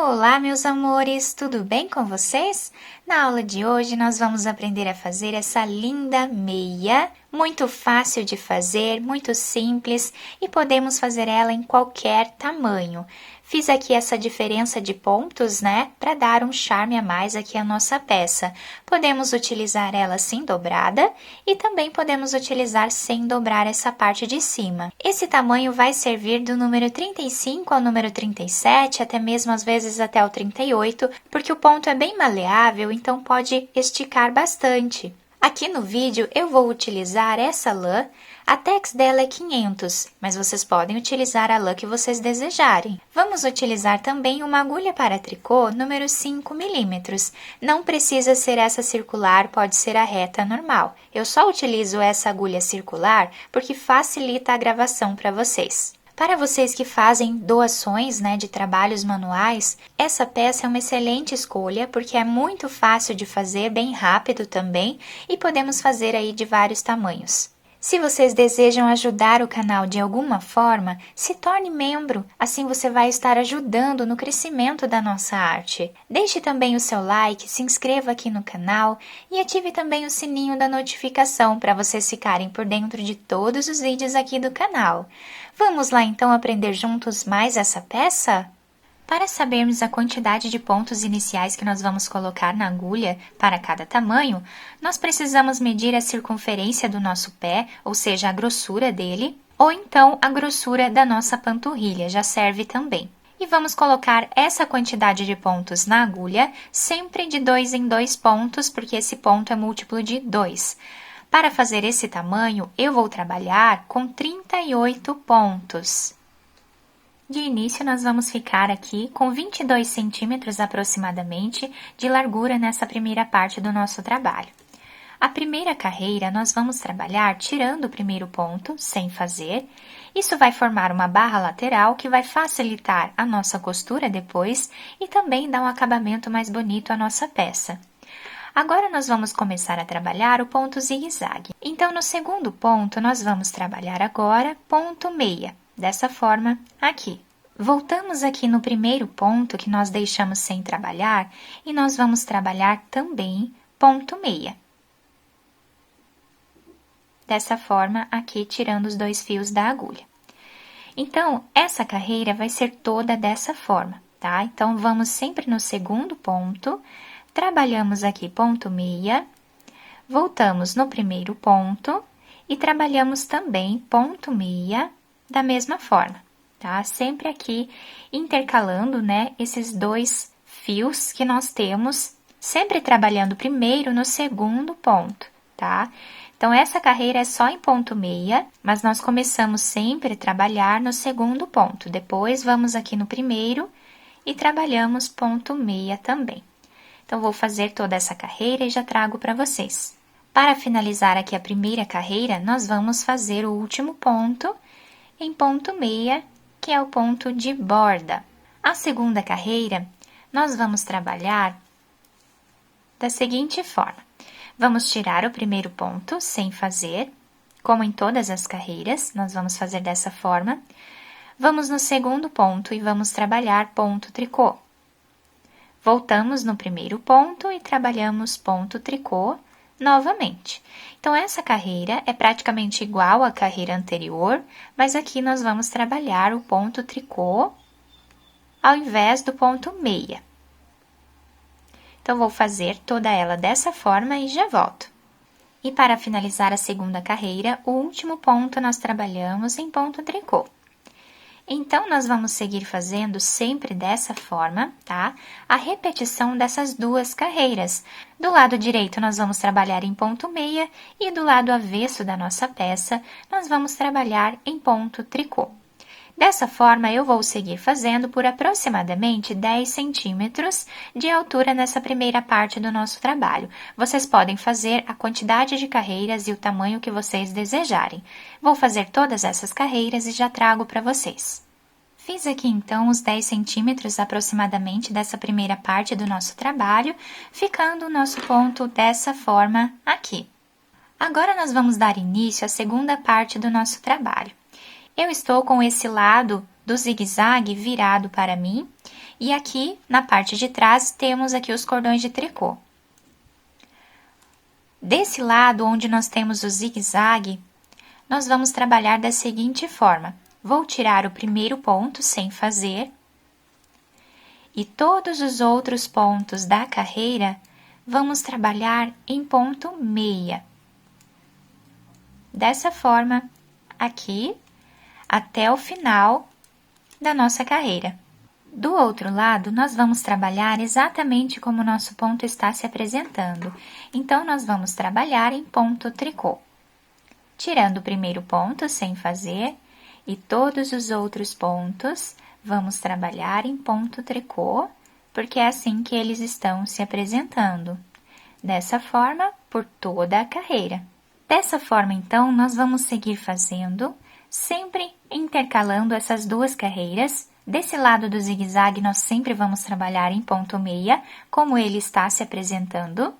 Olá, meus amores, tudo bem com vocês? Na aula de hoje, nós vamos aprender a fazer essa linda meia, muito fácil de fazer, muito simples e podemos fazer ela em qualquer tamanho. Fiz aqui essa diferença de pontos, né, para dar um charme a mais aqui à nossa peça. Podemos utilizar ela assim dobrada e também podemos utilizar sem dobrar essa parte de cima. Esse tamanho vai servir do número 35 ao número 37, até mesmo às vezes até o 38, porque o ponto é bem maleável, então pode esticar bastante. Aqui no vídeo eu vou utilizar essa lã, a tex dela é 500, mas vocês podem utilizar a lã que vocês desejarem. Vamos utilizar também uma agulha para tricô número 5 milímetros. Não precisa ser essa circular, pode ser a reta normal. Eu só utilizo essa agulha circular porque facilita a gravação para vocês. Para vocês que fazem doações, de trabalhos manuais, essa peça é uma excelente escolha porque é muito fácil de fazer, bem rápido também, e podemos fazer aí de vários tamanhos. Se vocês desejam ajudar o canal de alguma forma, se torne membro, assim você vai estar ajudando no crescimento da nossa arte. Deixe também o seu like, se inscreva aqui no canal e ative também o sininho da notificação para vocês ficarem por dentro de todos os vídeos aqui do canal. Vamos lá então aprender juntos mais essa peça? Para sabermos a quantidade de pontos iniciais que nós vamos colocar na agulha para cada tamanho, nós precisamos medir a circunferência do nosso pé, ou seja, a grossura dele, ou então a grossura da nossa panturrilha, já serve também. E vamos colocar essa quantidade de pontos na agulha, sempre de 2 em 2 pontos, porque esse ponto é múltiplo de 2. Para fazer esse tamanho, eu vou trabalhar com 38 pontos. De início, nós vamos ficar aqui com 22 centímetros aproximadamente de largura nessa primeira parte do nosso trabalho. A primeira carreira, nós vamos trabalhar tirando o primeiro ponto, sem fazer. Isso vai formar uma barra lateral que vai facilitar a nossa costura depois e também dar um acabamento mais bonito à nossa peça. Agora, nós vamos começar a trabalhar o ponto zigue-zague. Então, no segundo ponto, nós vamos trabalhar agora ponto meia. Dessa forma, aqui. Voltamos aqui no primeiro ponto que nós deixamos sem trabalhar e nós vamos trabalhar também ponto meia. Dessa forma, aqui tirando os 2 fios da agulha. Então, essa carreira vai ser toda dessa forma, tá? Então, vamos sempre no segundo ponto, trabalhamos aqui ponto meia, voltamos no primeiro ponto e trabalhamos também ponto meia, da mesma forma, tá? Sempre aqui intercalando, esses 2 fios que nós temos, sempre trabalhando primeiro no segundo ponto, tá? Então, essa carreira é só em ponto meia, mas nós começamos sempre a trabalhar no segundo ponto. Depois, vamos aqui no primeiro e trabalhamos ponto meia também. Então, vou fazer toda essa carreira e já trago para vocês. Para finalizar aqui a primeira carreira, nós vamos fazer o último ponto em ponto meia, que é o ponto de borda. A segunda carreira, nós vamos trabalhar da seguinte forma. Vamos tirar o primeiro ponto sem fazer, como em todas as carreiras, nós vamos fazer dessa forma. Vamos no segundo ponto e vamos trabalhar ponto tricô. Voltamos no primeiro ponto e trabalhamos ponto tricô novamente. Então, essa carreira é praticamente igual à carreira anterior, mas aqui nós vamos trabalhar o ponto tricô ao invés do ponto meia. Então, vou fazer toda ela dessa forma e já volto. E para finalizar a segunda carreira, o último ponto nós trabalhamos em ponto tricô. Então, nós vamos seguir fazendo sempre dessa forma, tá? A repetição dessas 2 carreiras. Do lado direito, nós vamos trabalhar em ponto meia e do lado avesso da nossa peça, nós vamos trabalhar em ponto tricô. Dessa forma, eu vou seguir fazendo por aproximadamente 10 centímetros de altura nessa primeira parte do nosso trabalho. Vocês podem fazer a quantidade de carreiras e o tamanho que vocês desejarem. Vou fazer todas essas carreiras e já trago para vocês. Fiz aqui, então, os 10 centímetros aproximadamente dessa primeira parte do nosso trabalho, ficando o nosso ponto dessa forma aqui. Agora, nós vamos dar início à segunda parte do nosso trabalho. Eu estou com esse lado do zigue-zague virado para mim E aqui, na parte de trás, temos aqui os cordões de tricô. Desse lado, onde nós temos o zigue-zague, nós vamos trabalhar da seguinte forma. Vou tirar o primeiro ponto sem fazer, e todos os outros pontos da carreira, vamos trabalhar em ponto meia. Dessa forma, aqui, até o final da nossa carreira. Do outro lado, nós vamos trabalhar exatamente como o nosso ponto está se apresentando. Então, nós vamos trabalhar em ponto tricô. Tirando o primeiro ponto sem fazer, e todos os outros pontos, vamos trabalhar em ponto tricô, porque é assim que eles estão se apresentando. Dessa forma, por toda a carreira. Dessa forma, então, nós vamos seguir fazendo, sempre intercalando essas duas carreiras. Desse lado do zigue-zague, nós sempre vamos trabalhar em ponto meia, como ele está se apresentando.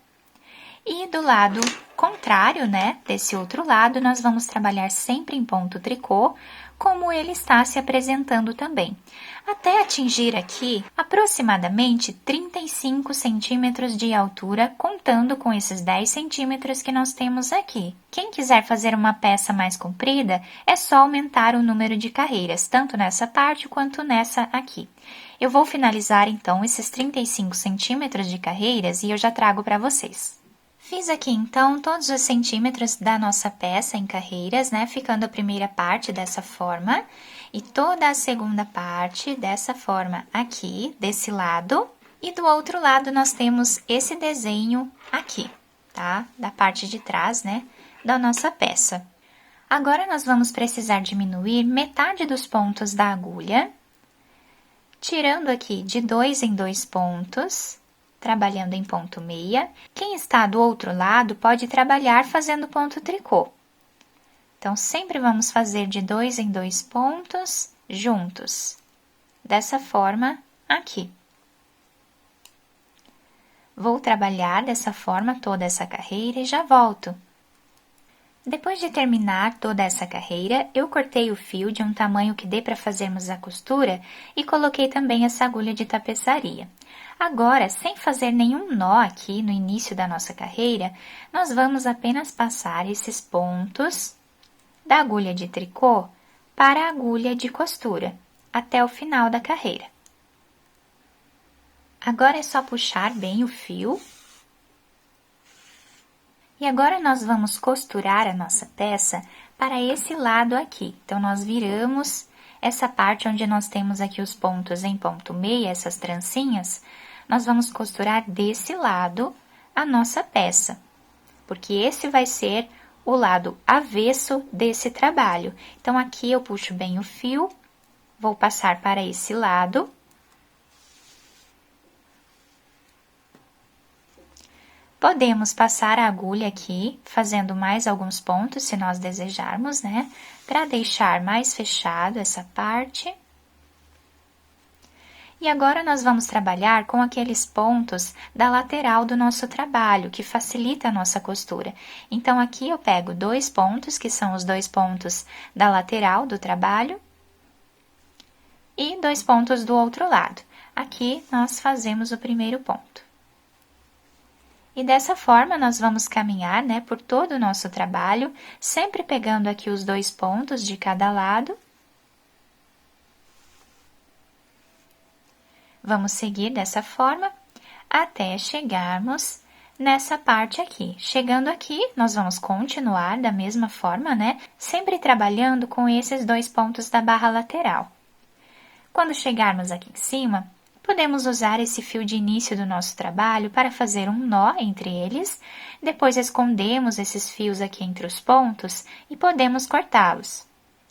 E do lado contrário, né, desse outro lado, nós vamos trabalhar sempre em ponto tricô, como ele está se apresentando também, até atingir aqui aproximadamente 35 centímetros de altura, contando com esses 10 centímetros que nós temos aqui. Quem quiser fazer uma peça mais comprida, é só aumentar o número de carreiras, tanto nessa parte quanto nessa aqui. Eu vou finalizar, então, esses 35 centímetros de carreiras e eu já trago para vocês. Fiz aqui, então, todos os centímetros da nossa peça em carreiras, né? Ficando a primeira parte dessa forma e toda a segunda parte dessa forma aqui, desse lado. E do outro lado, nós temos esse desenho aqui, tá? Da parte de trás, né? Da nossa peça. Agora, nós vamos precisar diminuir metade dos pontos da agulha, tirando aqui de 2 em 2 pontos, trabalhando em ponto meia. Quem está do outro lado pode trabalhar fazendo ponto tricô. Então, sempre vamos fazer de 2 em 2 pontos juntos. Dessa forma, aqui. Vou trabalhar dessa forma toda essa carreira e já volto. Depois de terminar toda essa carreira, eu cortei o fio de um tamanho que dê para fazermos a costura e coloquei também essa agulha de tapeçaria. Agora, sem fazer nenhum nó aqui no início da nossa carreira, nós vamos apenas passar esses pontos da agulha de tricô para a agulha de costura, até o final da carreira. Agora é só puxar bem o fio. E agora, nós vamos costurar a nossa peça para esse lado aqui. Então, nós viramos essa parte onde nós temos aqui os pontos em ponto meia, essas trancinhas, nós vamos costurar desse lado a nossa peça, porque esse vai ser o lado avesso desse trabalho. Então, aqui eu puxo bem o fio, vou passar para esse lado. Podemos passar a agulha aqui, fazendo mais alguns pontos, se nós desejarmos, né? Para deixar mais fechado essa parte. E agora, nós vamos trabalhar com aqueles pontos da lateral do nosso trabalho, que facilita a nossa costura. Então, aqui eu pego 2 pontos, que são os 2 pontos da lateral do trabalho, e 2 pontos do outro lado. Aqui, nós fazemos o primeiro ponto. E dessa forma, nós vamos caminhar, né, por todo o nosso trabalho, sempre pegando aqui os 2 pontos de cada lado. Vamos seguir dessa forma até chegarmos nessa parte aqui. Chegando aqui, nós vamos continuar da mesma forma, né? Sempre trabalhando com esses 2 pontos da barra lateral. Quando chegarmos aqui em cima, podemos usar esse fio de início do nosso trabalho para fazer um nó entre eles. Depois, escondemos esses fios aqui entre os pontos e podemos cortá-los.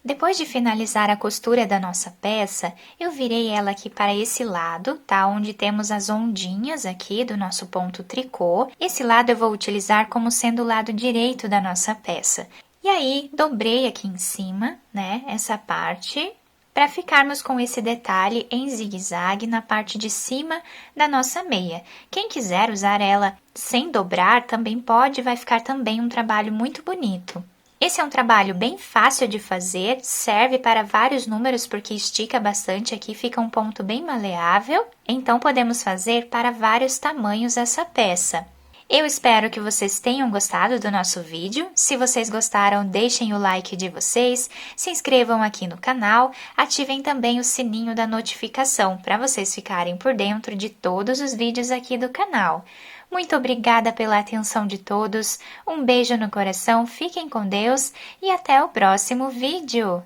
Depois de finalizar a costura da nossa peça, eu virei ela aqui para esse lado, tá? Onde temos as ondinhas aqui do nosso ponto tricô. Esse lado eu vou utilizar como sendo o lado direito da nossa peça. E aí, dobrei aqui em cima, né? Essa parte, para ficarmos com esse detalhe em zigue-zague na parte de cima da nossa meia. Quem quiser usar ela sem dobrar, também pode, vai ficar também um trabalho muito bonito. Esse é um trabalho bem fácil de fazer, serve para vários números porque estica bastante aqui, fica um ponto bem maleável, então podemos fazer para vários tamanhos essa peça. Eu espero que vocês tenham gostado do nosso vídeo. Se vocês gostaram, deixem o like de vocês, se inscrevam aqui no canal, ativem também o sininho da notificação para vocês ficarem por dentro de todos os vídeos aqui do canal. Muito obrigada pela atenção de todos, um beijo no coração, fiquem com Deus e até o próximo vídeo!